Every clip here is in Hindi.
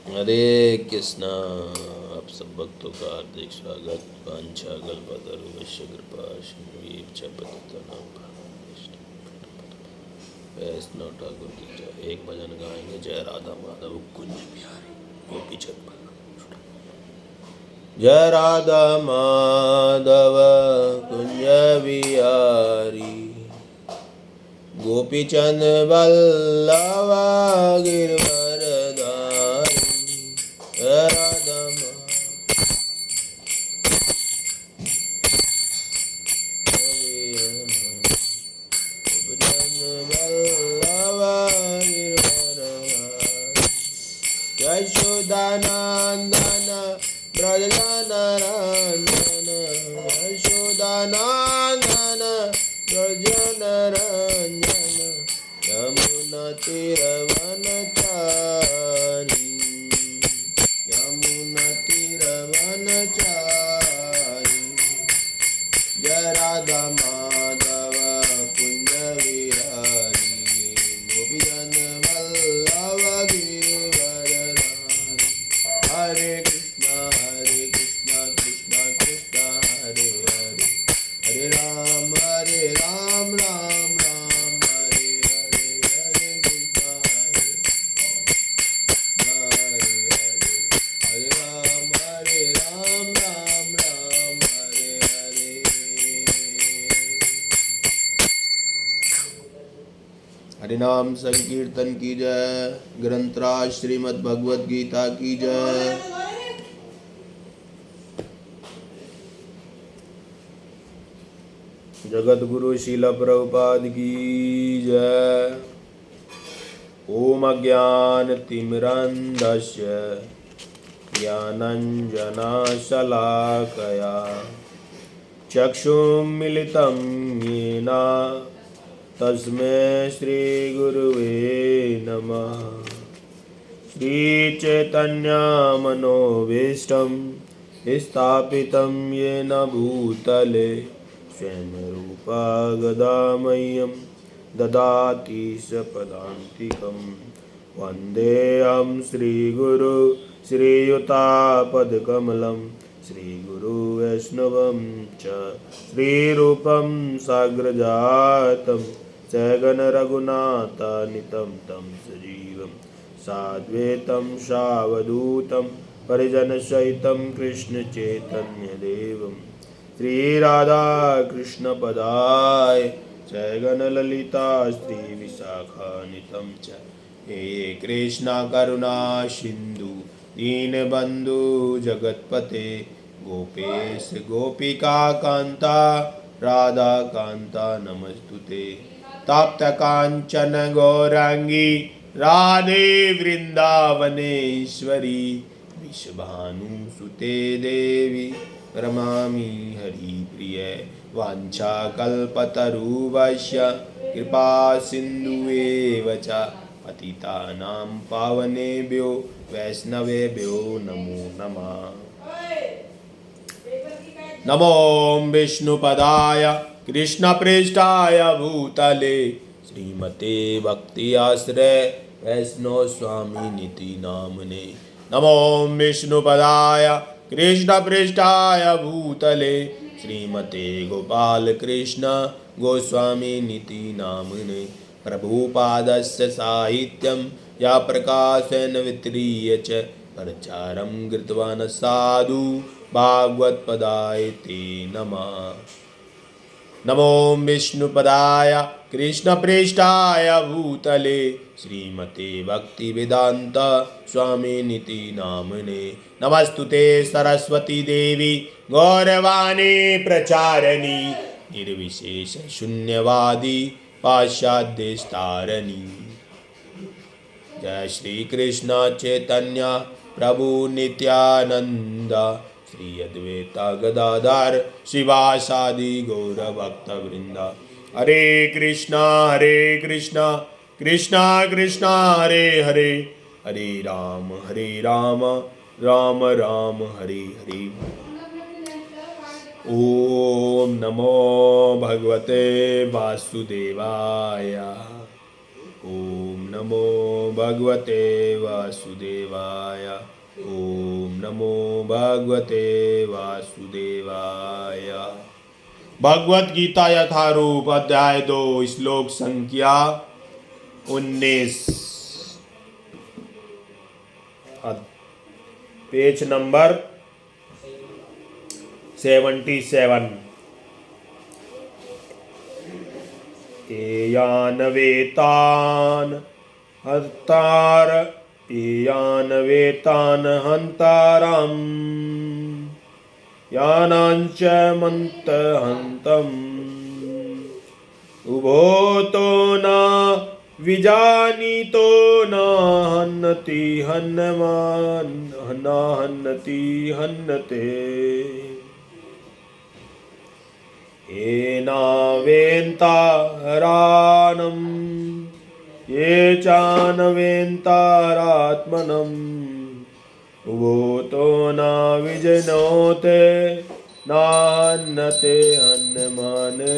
हरे कृष्णा। आप सब भक्तों का हार्दिक स्वागत। वांछा कल्पतरुभ्यश्च कृपा सिंधुभ्यश्च पतितानां वैष्णव ठाकुर की जय। एक भजन गाएंगे, जय राधा माधव कुंज बिहारी गोपी चंद। जय राधा माधव कुंज बिहारी गोपी चंद वल्लभ गिरवरधारी। जय राधा यशोदानंदन ब्रजनरंजन यशोदानंदन ब्रजनरंजन यमुना तीरवनचारी यमुना तीरवनचारी। जय राधा माधव कुंज विहारी गोपीजन वल्लभ गिरिवरधारी। हरे कृष्णा कृष्णा कृष्णा हरे हरे, हरे राम राम राम हरे हरे, हरे कृष्णा हरे हरे, हरे राम राम राम हरे हरे। हरिनाम संकीर्तन की जय। ग्रंथराज श्रीमद् भगवद गीता की जय। जगत गुरु शील प्रभुपाद की जय। ओम अज्ञानतिमिरन्धस्य ज्ञानञ्जनशलाकया चक्षुर्मिलितं येन तस्मै श्रीगुरुवे नमः। श्रीचैतन्यमनोभीष्टं स्थापितं येन भूतले स्वयं रूपा गदामह्यं ददाति सपदान्तिकं। वन्देऽहं श्रीगुरु श्रीयुतापदकमलं श्रीगुरु वैष्णवं च श्रीरूपं साग्रजातं सगण रघुनाथान्वितं तं सजीवं साद्वैतं सावधूतं परिजनसहितं कृष्णचैतन्यदेवं श्रीराधाकृष्णपदाय सगण ललिता श्रीविशाखान्वितं च। हे कृष्णा करुणा सिन्धु दीनबन्धु जगत्पते गोपेश गोपिका कान्ता राधा कान्ता नमस्तुते। तप्त कांचन गौरांगी राधे वृंदावनेश्वरी विश्वभानुसुते देवी प्रणमामि हरिप्रिये। वाञ्छाकल्पतरुभ्यश्च कृपा सिन्धुएव च पतितानां पावनेभ्यो वैष्णवेभ्यो नमो नमः। नमो विष्णुपदाय कृष्णप्रेष्ठाय भूतले श्रीमते भक्ति आश्रय वैष्णव स्वामिनिति नामने। नमो विष्णुपदाय कृष्णप्रेष्ठाय भूतले श्रीमते गोपाल कृष्ण गोस्वामिनिति नामने। प्रभुपादस्य साहित्यं या प्रकाशेन वित्रीय च प्रचारं कृतवान् साधु भागवत्पदाय ते नमः। नमो विष्णुपदाय कृष्णप्रेष्ठाय भूतले श्रीमते भक्तिवेदान्त स्वामिनिति नामने। नमस्तुते सरस्वती देवी गौरवाणी प्रचारिणी निर्विशेष शून्यवादी पाश्चात्यस्तारिणी। जय श्री कृष्ण चैतन्य प्रभु नित्यानंद श्री अद्वैता गदाधर शिवासादि गौर भक्त वृंद। हरे कृष्णा कृष्णा कृष्णा हरे हरे, हरे राम राम राम हरे हरे। ओम नमो भगवते वासुदेवाय। ओम नमो भगवते वासुदेवाय। ओम नमो भगवते वासुदेवाय। भगवत गीता यथारूप अध्याय 2 श्लोक संख्या 19, पेज नंबर 77। एयान वेतान हंतार एयान वेतान हंतारम यानांच मंत हंतम उभो तो न विजानीतो न हन्नति हन्नमान न हन्नति हन्नते एनावेन्तारानं ये चानवेन्तारात्मनम् उभो तो न विजनोते नान्नते हन्यमाने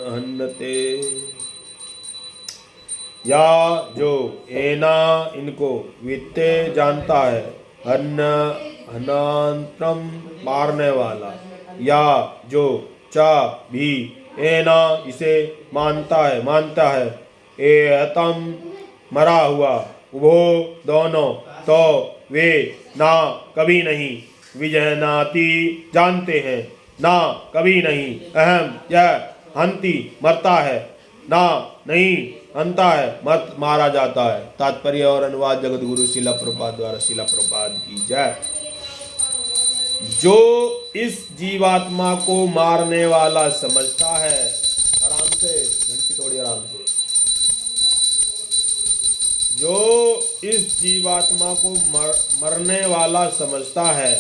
हन्नते। या जो एना इनको वित्ते जानता है, हनांतरम मारने वाला, या जो चा भी एना इसे मानता है एतम मरा हुआ, उभो दोनों, तो वे ना कभी नहीं, विजयनाति जानते हैं, ना कभी नहीं, अहम यह हंति मरता है, ना नहीं हंता है मारा जाता है। तात्पर्य और अनुवाद जगत गुरु शिला प्रपाद द्वारा। शिला प्रपाद की जय। जो इस जीवात्मा को मारने वाला समझता है, आराम से घंटी थोड़ी आराम से, जो इस जीवात्मा को मरने वाला समझता है,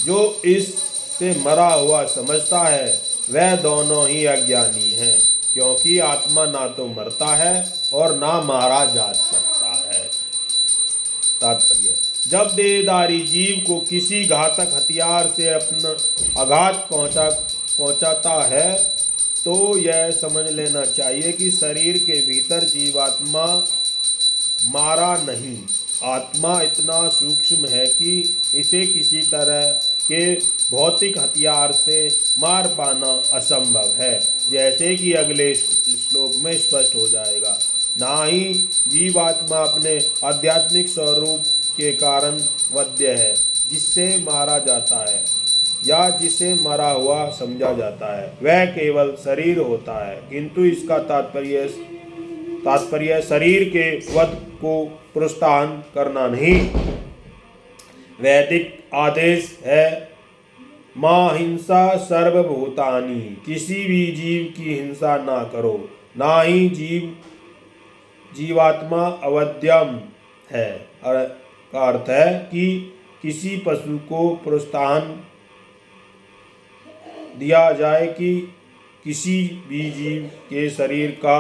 जो इससे मरा हुआ समझता है, वह दोनों ही अज्ञानी हैं, क्योंकि आत्मा ना तो मरता है और ना मारा जा सकता है। तात्पर्य, जब देहधारी जीव को किसी घातक हथियार से अपना आघात पहुंचाता है, तो यह समझ लेना चाहिए कि शरीर के भीतर जीवात्मा मारा नहीं। आत्मा इतना सूक्ष्म है कि इसे किसी तरह के भौतिक हथियार से मार पाना असंभव है, जैसे कि अगले श्लोक में स्पष्ट हो जाएगा। ना ही जीवात्मा अपने आध्यात्मिक स्वरूप के कारण वध्य है, जिससे मारा जाता है या जिसे मरा हुआ समझा जाता है, वह केवल शरीर होता है, किंतु इसका तात्पर्य शरीर के वध को प्रोत्साहन करना नहीं। वैदिक आदेश है, मां हिंसा सर्वभूतानि, किसी भी जीव की हिंसा ना करो। ना ही जीवात्मा अवध्यम है, का अर्थ है कि किसी पशु को प्रोत्साहन दिया जाए कि किसी भी जीव के शरीर का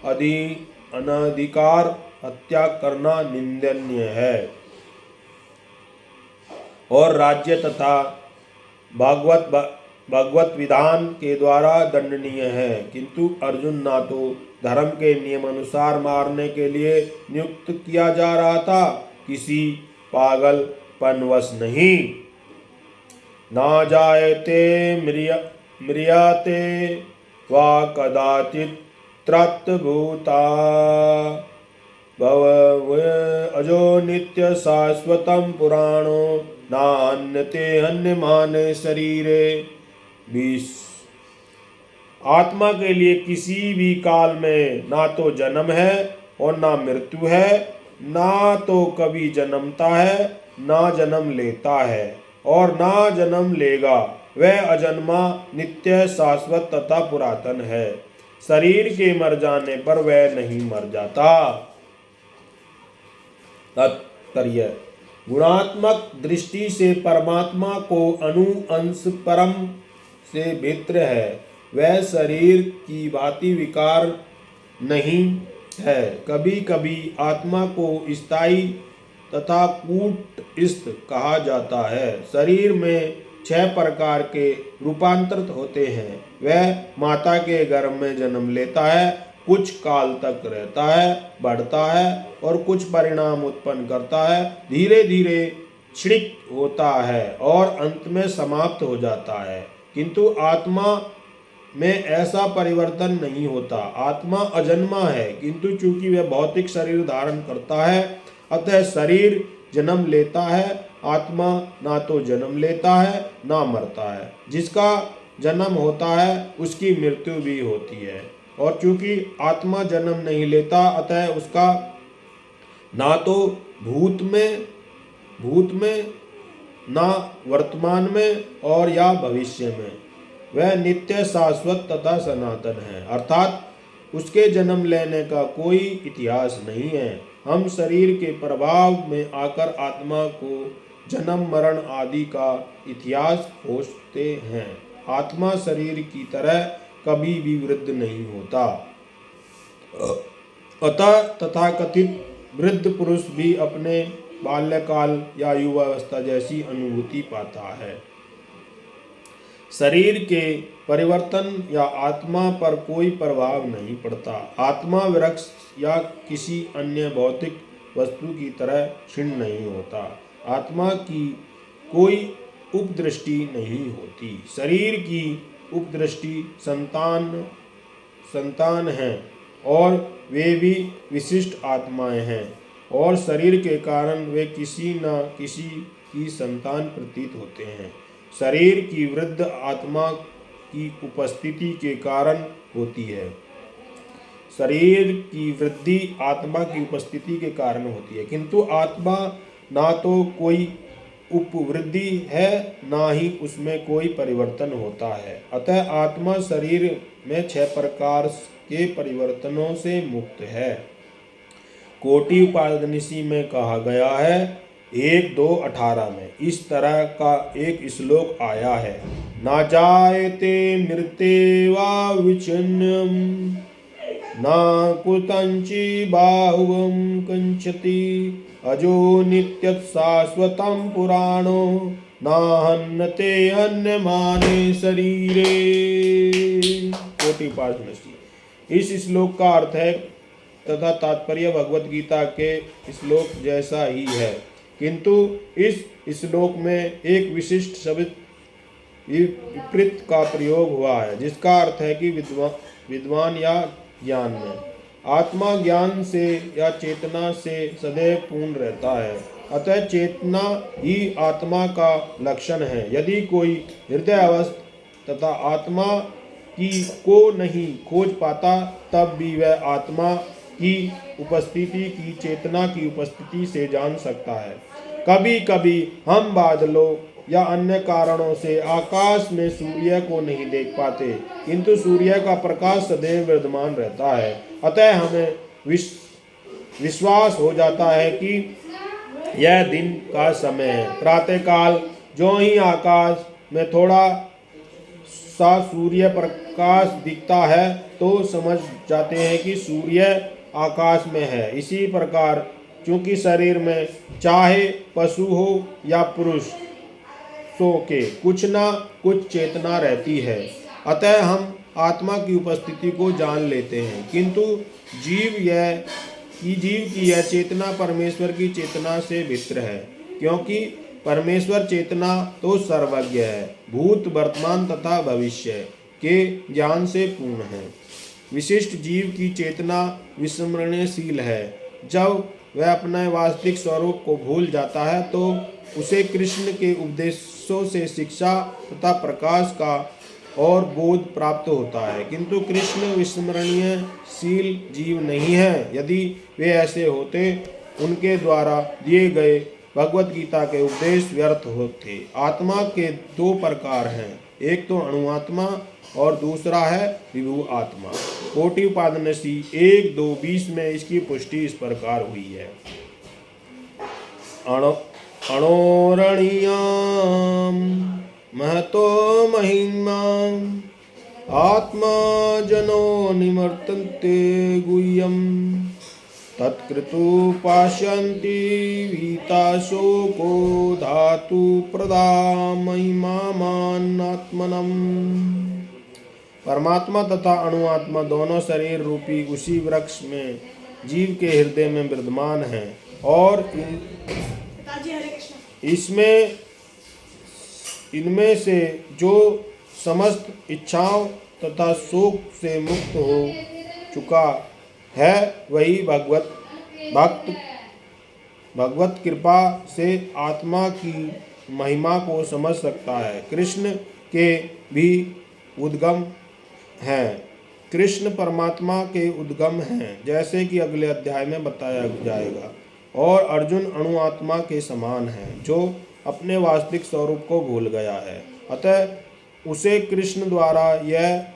अनधिकार हत्या करना निंदनीय है और राज्य तथा भागवत विधान के द्वारा दंडनीय है, किंतु अर्जुन ना तो धर्म के नियम अनुसार मारने के लिए नियुक्त किया जा रहा था, किसी पागलपनवश नहीं। ना जायते म्रियते वा कदाचित् त्रत्भूता भव अजो नित्य शाश्वतं पुराणो नान्यते हन्यमाने शरीरे। 20। आत्मा के लिए किसी भी काल में ना तो जन्म है और ना मृत्यु है, ना तो कभी जन्मता है ना जन्म लेता है और ना जन्म लेगा। वह अजन्मा नित्य शाश्वत तथा पुरातन है। शरीर के मर जाने पर वह नहीं मर जाता। तात्पर्य, गुणात्मक दृष्टि से परमात्मा को अणु अंश परम से भिन्न है। वह शरीर की भांति विकार नहीं है। कभी कभी आत्मा को स्थायी तथा कूटस्थ कहा जाता है। शरीर में 6 प्रकार के रूपांतरित होते हैं। वह माता के गर्भ में जन्म लेता है कुछ काल तक रहता है, बढ़ता है और कुछ परिणाम उत्पन्न करता है, धीरे धीरे क्षणिक होता है और अंत में समाप्त हो जाता है। किंतु आत्मा में ऐसा परिवर्तन नहीं होता। आत्मा अजन्मा है, किंतु चूंकि वह भौतिक शरीर धारण करता है, अतः शरीर जन्म लेता है। आत्मा ना तो जन्म लेता है ना मरता है। जिसका जन्म होता है उसकी मृत्यु भी होती है। और चूंकि आत्मा जन्म नहीं लेता, अतः उसका ना तो भूत में ना वर्तमान में और या भविष्य में वह नित्य शाश्वत तथा सनातन है, अर्थात उसके जन्म लेने का कोई इतिहास नहीं है। हम शरीर के प्रभाव में आकर आत्मा को जन्म मरण आदि का इतिहास खोजते हैं। आत्मा शरीर की तरह कभी भी वृद्ध नहीं होता। अतः तथाकथित वृद्ध पुरुष भी अपने बाल्यकाल या युवावस्था जैसी अनुभूति पाता है। शरीर के परिवर्तन या आत्मा पर कोई प्रभाव नहीं पड़ता। आत्मा वृक्ष या किसी अन्य भौतिक वस्तु की तरह क्षीण नहीं होता। आत्मा की कोई उपदृष्टि नहीं होती। शरीर की उपदृष्टि संतान है और वे भी विशिष्ट आत्माएं हैं, और शरीर के कारण वे किसी न किसी की संतान प्रतीत होते हैं। शरीर की वृद्ध आत्मा की उपस्थिति के कारण होती है। शरीर की वृद्धि आत्मा की उपस्थिति के कारण होती है, किंतु आत्मा ना तो कोई उपवृद्धि है, ना ही उसमें कोई परिवर्तन होता है। अतः आत्मा शरीर में 6 प्रकार के परिवर्तनों से मुक्त है। कोटि उपादनिशी में कहा गया है 1:2:18 में इस तरह का एक श्लोक आया है। ना जायते मृते वा विचिन्नम ना कुतंचि बाहुवम कंचति अजो नित्यः शाश्वतं पुराणो ना हन्यते हन्यमाने शरीरे। कोटि उपादनिशी। इस श्लोक का अर्थ है तथा तात्पर्य भगवत गीता के श्लोक जैसा ही है, किंतु इस श्लोक में एक विशिष्ट शब्द विपरीत का प्रयोग हुआ है, जिसका अर्थ है कि विद्वान या ज्ञान में। आत्मा ज्ञान से या चेतना से सदैव पूर्ण रहता है, अतः चेतना ही आत्मा का लक्षण है। यदि कोई हृदय अवस्था तथा आत्मा की को नहीं खोज पाता, तब भी वह आत्मा की उपस्थिति की चेतना की उपस्थिति से जान सकता है। कभी कभी हम बादलों या अन्य कारणों से आकाश में सूर्य को नहीं देख पाते, किंतु सूर्य का प्रकाश सदैव विद्यमान रहता है। अतः हमें विश्वास हो जाता है कि यह दिन का समय है। प्रातःकाल जो ही आकाश में थोड़ा सा सूर्य प्रकाश दिखता है तो समझ जाते हैं कि सूर्य आकाश में है। इसी प्रकार चूंकि शरीर में चाहे पशु हो या पुरुष सो के कुछ ना कुछ चेतना रहती है, अतः हम आत्मा की उपस्थिति को जान लेते हैं। किंतु जीव की यह चेतना परमेश्वर की चेतना से भिन्न है, क्योंकि परमेश्वर चेतना तो सर्वज्ञ है, भूत वर्तमान तथा भविष्य के ज्ञान से पूर्ण है। विशिष्ट जीव की चेतना विस्मरणशील है। जब वह अपने वास्तविक स्वरूप को भूल जाता है तो उसे कृष्ण के उपदेशों से शिक्षा तथा प्रकाश का और बोध प्राप्त होता है, किंतु कृष्ण विस्मरणशील जीव नहीं है। यदि वे ऐसे होते, उनके द्वारा दिए गए भगवत गीता के उपदेश व्यर्थ होते। आत्मा के 2 प्रकार हैं, एक तो अणुआत्मा और दूसरा है विभु आत्मा। कोटि उपादनिशी 1:2:20 में इसकी पुष्टि इस प्रकार हुई है। अणोरणीयां महतो महिमा आत्मा जनो निवर्तन्ते गुह्यं तत्कृतु पाश्यन्ति वीताशोको धातु प्रदा महिमामानात्मनम्। परमात्मा तथा अणुआत्मा दोनों शरीर रूपी उसी वृक्ष में जीव के हृदय में विद्यमान हैं और इनमें से जो समस्त इच्छाओं तथा शोक से मुक्त हो चुका है वही भगवत कृपा से आत्मा की महिमा को समझ सकता है। कृष्ण के भी उद्गम हैं, कृष्ण परमात्मा के उद्गम हैं, जैसे कि अगले अध्याय में बताया जाएगा। और अर्जुन अणुआत्मा के समान है जो अपने वास्तविक स्वरूप को भूल गया है, अतः उसे कृष्ण द्वारा यह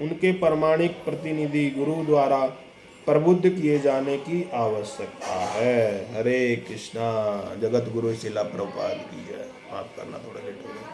उनके प्रामाणिक प्रतिनिधि गुरु द्वारा प्रबुद्ध किए जाने की आवश्यकता है। हरे कृष्णा। जगत गुरु शिला प्रभुपाद की जय। माफ करना थोड़ा लेट हो गया।